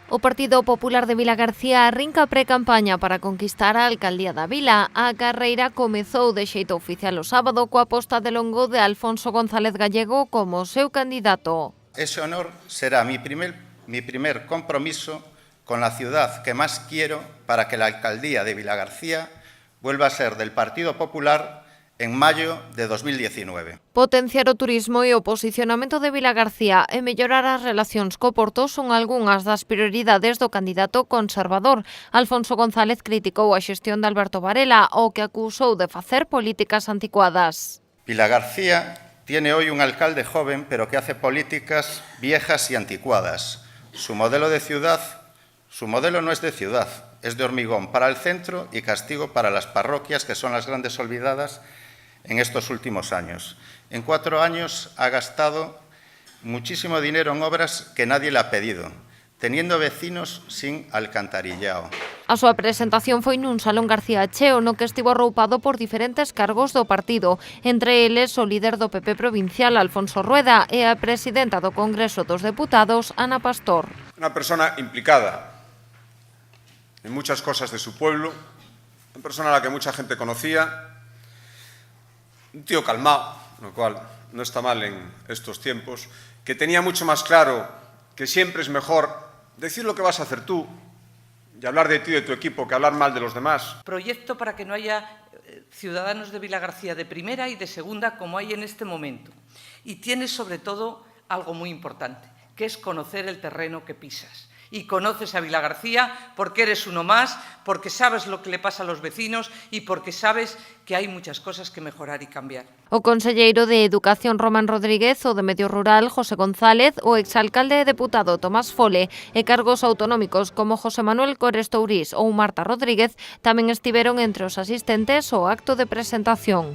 O Partido Popular de Vilagarcía arrinca pre-campaña para conquistar a alcaldía da vila. A carreira comezou de xeito oficial o sábado coa posta de longo de Alfonso González Gallego como seu candidato. Ese honor será mi primer compromiso con la ciudad que más quiero para que la alcaldía de Vilagarcía vuelva a ser del Partido Popular en maio de 2019. Potenciar o turismo e o posicionamento de Vilagarcía e mellorar as relacións co Porto son algunhas das prioridades do candidato conservador. Alfonso González criticou a xestión de Alberto Varela, o que acusou de facer políticas anticuadas. Vilagarcía tiene hoy un alcalde joven, pero que hace políticas viejas y anticuadas. Su modelo no es de ciudad, es de hormigón para el centro y castigo para las parroquias, que son las grandes olvidadas en estos últimos años. En 4 años ha gastado muchísimo dinero en obras que nadie le ha pedido, teniendo vecinos sin alcantarillao. A súa presentación foi nun Salón García cheo, no que estivo arroupado por diferentes cargos do partido, entre eles o líder do PP provincial, Alfonso Rueda, e a presidenta do Congreso dos Deputados, Ana Pastor. Una persona implicada en muchas cosas de su pueblo, una persona a la que mucha gente conocía, un tío calmado, lo cual no está mal en estos tiempos, que tenía mucho más claro que siempre es mejor decir lo que vas a hacer tú y hablar de ti y de tu equipo que hablar mal de los demás. Proyecto para que no haya ciudadanos de Vilagarcía de primera y de segunda como hay en este momento. Y tienes sobre todo algo muy importante, que es conocer el terreno que pisas. Y conoces a Vilagarcía porque eres uno más, porque sabes lo que le pasa a los vecinos y porque sabes que hay muchas cosas que mejorar y cambiar. O conselleiro de Educación Román Rodríguez, o de Medio Rural José González, o exalcalde e deputado Tomás Fole e cargos autonómicos como José Manuel Cores Tourís ou Marta Rodríguez tamén estiveron entre os asistentes ao acto de presentación.